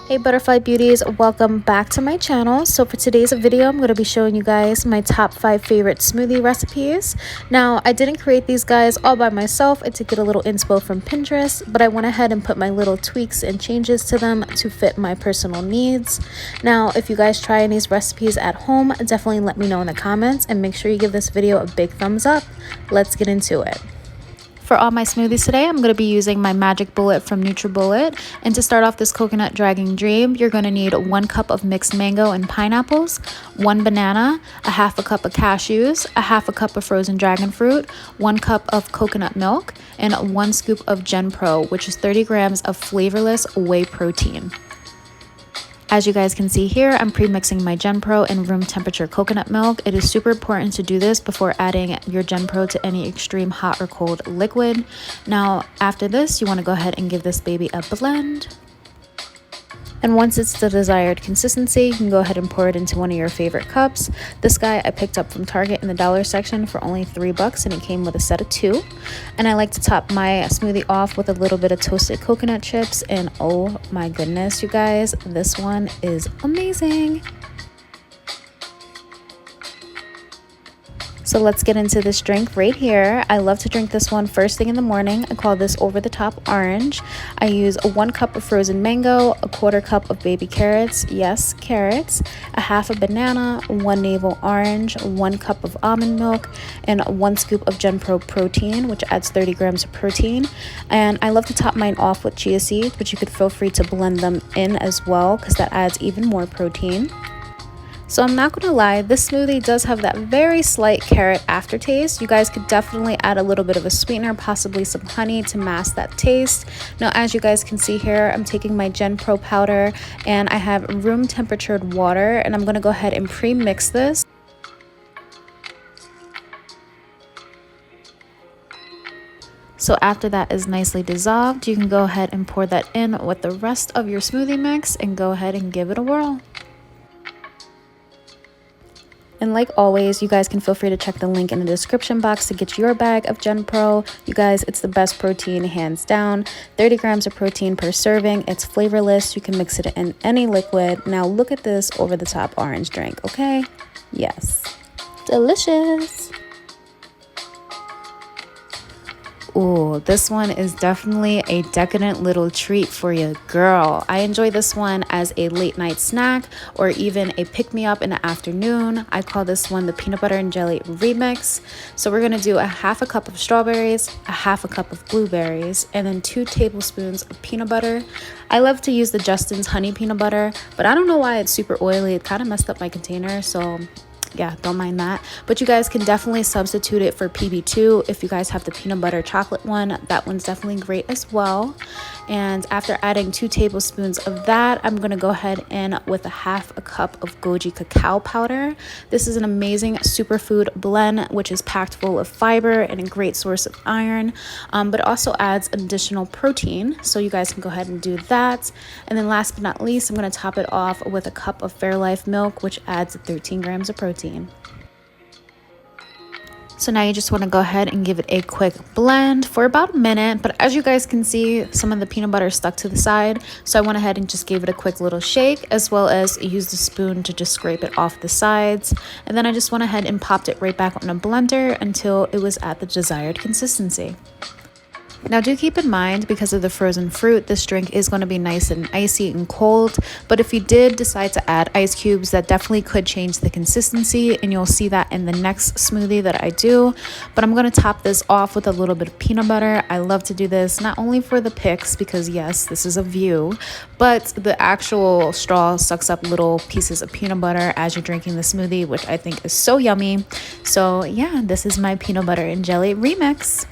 Hey Butterfly Beauties, welcome back to my channel. So for today's video, I'm going to be showing you guys my top 5 favorite smoothie recipes. Now, I didn't create these guys all by myself. I did get a little inspo from Pinterest, but I went ahead and put my little tweaks and changes to them to fit my personal needs. Now, if you guys try these recipes at home, definitely let me know in the comments and make sure you give this video a big thumbs up. Let's get into it. For all my smoothies today, I'm going to be using my Magic Bullet from Nutra. And to start off this coconut dragging dream, you're going to need 1 cup of mixed mango and pineapples, 1 banana, a half a cup of cashews, a half a cup of frozen dragon fruit, 1 cup of coconut milk, and 1 scoop of GENEPRO, which is 30 grams of flavorless whey protein. As you guys can see here, I'm pre-mixing my GENEPRO and room temperature coconut milk. It is super important to do this before adding your GENEPRO to any extreme hot or cold liquid. Now, after this, you want to go ahead and give this baby a blend. And once it's the desired consistency, you can go ahead and pour it into one of your favorite cups. This guy I picked up from Target in the dollar section for only $3, and it came with a set of 2. And I like to top my smoothie off with a little bit of toasted coconut chips. And oh my goodness, you guys, this one is amazing. So let's get into this drink right here. I love to drink this one first thing in the morning. I call this over the top orange. I use 1 cup of frozen mango, a 1/4 cup of baby carrots, yes, carrots, a half a banana, 1 navel orange, 1 cup of almond milk, and 1 scoop of GENEPRO protein, which adds 30 grams of protein. And I love to top mine off with chia seeds, but you could feel free to blend them in as well because that adds even more protein. So I'm not gonna lie, this smoothie does have that very slight carrot aftertaste. You guys could definitely add a little bit of a sweetener, possibly some honey to mask that taste. Now, as you guys can see here, I'm taking my GENEPRO powder and I have room temperatured water, and I'm gonna go ahead and pre-mix this. So after that is nicely dissolved, you can go ahead and pour that in with the rest of your smoothie mix and go ahead and give it a whirl. And like always, you guys can feel free to check the link in the description box to get your bag of GENEPRO. You guys, it's the best protein hands down. 30 grams of protein per serving. It's flavorless. You can mix it in any liquid. Now look at this over the top orange drink, okay? Yes. Delicious. Ooh, this one is definitely a decadent little treat for you, girl. I enjoy this one as a late night snack or even a pick-me-up in the afternoon. I call this one the peanut butter and jelly remix. So we're gonna do a half a cup of strawberries, a half a cup of blueberries, and then 2 tablespoons of peanut butter. I love to use the Justin's honey peanut butter, but I don't know why it's super oily. It kind of messed up my container, so yeah, don't mind that. But you guys can definitely substitute it for PB2 if you guys have the peanut butter chocolate one. That one's definitely great as well. And after adding 2 tablespoons of that, I'm going to go ahead in with a half a cup of goji cacao powder. This is an amazing superfood blend which is packed full of fiber and a great source of iron, but it also adds additional protein, so you guys can go ahead and do that. And then last but not least, I'm going to top it off with a cup of Fairlife milk, which adds 13 grams of protein. So now you just want to go ahead and give it a quick blend for about a minute. But as you guys can see, some of the peanut butter is stuck to the side. So I went ahead and just gave it a quick little shake, as well as used a spoon to just scrape it off the sides. And then I just went ahead and popped it right back on a blender until it was at the desired consistency. Now do keep in mind, because of the frozen fruit, this drink is going to be nice and icy and cold, but if you did decide to add ice cubes, that definitely could change the consistency, and you'll see that in the next smoothie that I do. But I'm going to top this off with a little bit of peanut butter. I love to do this not only for the pics, because yes, this is a view, but the actual straw sucks up little pieces of peanut butter as you're drinking the smoothie, which I think is so yummy. So yeah, this is my peanut butter and jelly remix.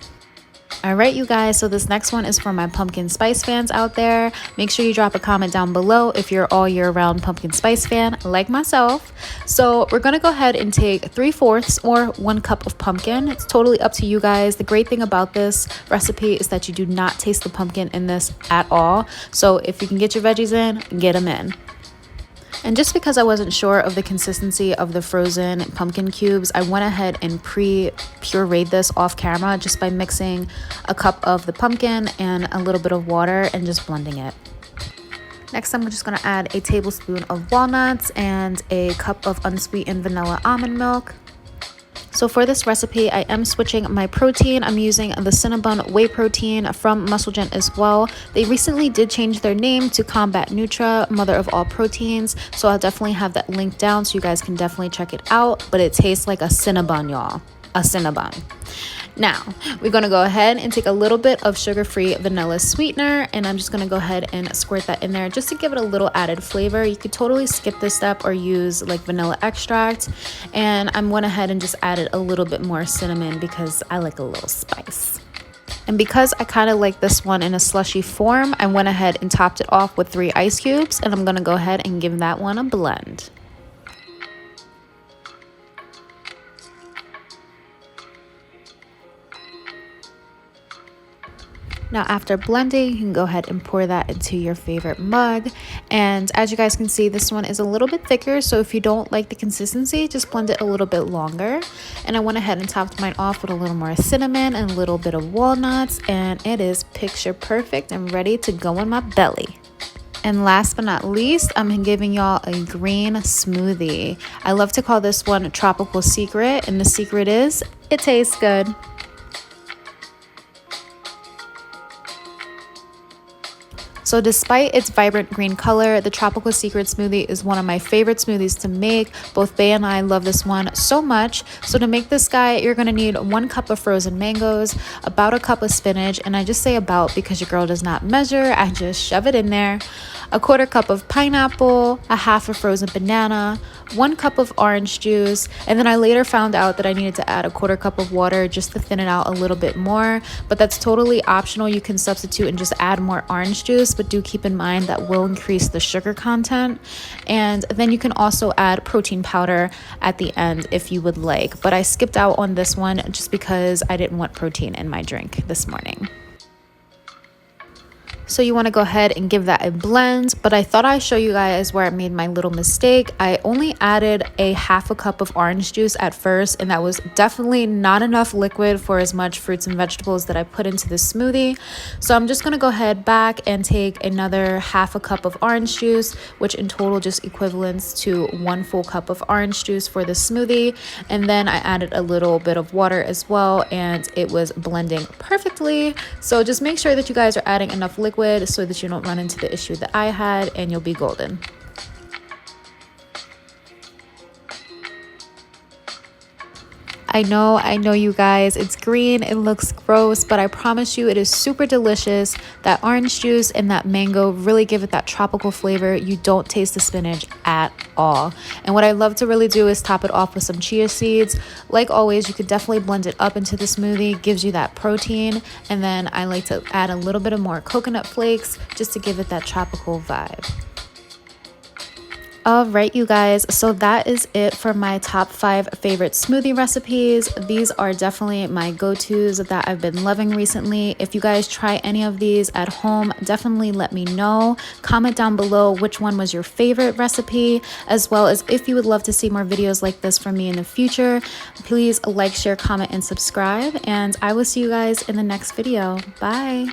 Alright you guys, so this next one is for my pumpkin spice fans out there. Make sure you drop a comment down below if you're all year round pumpkin spice fan like myself. So we're going to go ahead and take 3/4 or 1 cup of pumpkin. It's totally up to you guys. The great thing about this recipe is that you do not taste the pumpkin in this at all. So if you can get your veggies in, get them in. And just because I wasn't sure of the consistency of the frozen pumpkin cubes, I went ahead and pre-pureed this off camera just by mixing a cup of the pumpkin and a little bit of water and just blending it. Next, I'm just going to add a tablespoon of walnuts and a cup of unsweetened vanilla almond milk. So for this recipe, I am switching my protein. I'm using the Cinnabon whey protein from MuscleGen as well. They recently did change their name to Combat Nutra, mother of all proteins. So I'll definitely have that link down so you guys can definitely check it out. But it tastes like a Cinnabon, y'all. A Cinnabon. Now, we're going to go ahead and take a little bit of sugar-free vanilla sweetener, and I'm just going to go ahead and squirt that in there just to give it a little added flavor. You could totally skip this step or use like vanilla extract, and I went ahead and just added a little bit more cinnamon because I like a little spice. And because I kind of like this one in a slushy form, I went ahead and topped it off with 3 ice cubes, and I'm going to go ahead and give that one a blend. Now after blending, you can go ahead and pour that into your favorite mug. And as you guys can see, this one is a little bit thicker, so if you don't like the consistency, just blend it a little bit longer. And I went ahead and topped mine off with a little more cinnamon and a little bit of walnuts, and it is picture perfect and ready to go in my belly. And last but not least, I'm giving y'all a green smoothie. I love to call this one Tropical Secret, and the secret is it tastes good. So despite its vibrant green color, the Tropical Secret smoothie is one of my favorite smoothies to make. Both Bae and I love this one so much. So to make this guy, you're going to need 1 cup of frozen mangoes, about a cup of spinach, and I just say about because your girl does not measure, I just shove it in there, a 1/4 cup of pineapple, a half a frozen banana, 1 cup of orange juice, and then I later found out that I needed to add a 1/4 cup of water just to thin it out a little bit more, but that's totally optional. You can substitute and just add more orange juice, but do keep in mind that will increase the sugar content. And then you can also add protein powder at the end if you would like, but I skipped out on this one just because I didn't want protein in my drink this morning. So you want to go ahead and give that a blend, but I thought I'd show you guys where I made my little mistake. I only added a half a cup of orange juice at first, and that was definitely not enough liquid for as much fruits and vegetables that I put into the smoothie. So I'm just going to go ahead back and take another half a cup of orange juice, which in total just equivalents to 1 full cup of orange juice for the smoothie. And then I added a little bit of water as well, and it was blending perfectly. So just make sure that you guys are adding enough liquid so that you don't run into the issue that I had, and you'll be golden. I know you guys, it's green, it looks gross, but I promise you it is super delicious. That orange juice and that mango really give it that tropical flavor. You don't taste the spinach at all. And what I love to really do is top it off with some chia seeds. Like always, you could definitely blend it up into the smoothie, gives you that protein. And then I like to add a little bit of more coconut flakes just to give it that tropical vibe. All right, you guys, so that is it for my top 5 favorite smoothie recipes. These are definitely my go-tos that I've been loving recently. If you guys try any of these at home, definitely let me know. Comment down below which one was your favorite recipe, as well as if you would love to see more videos like this from me in the future. Please like, share, comment, and subscribe, and I will see you guys in the next video. Bye.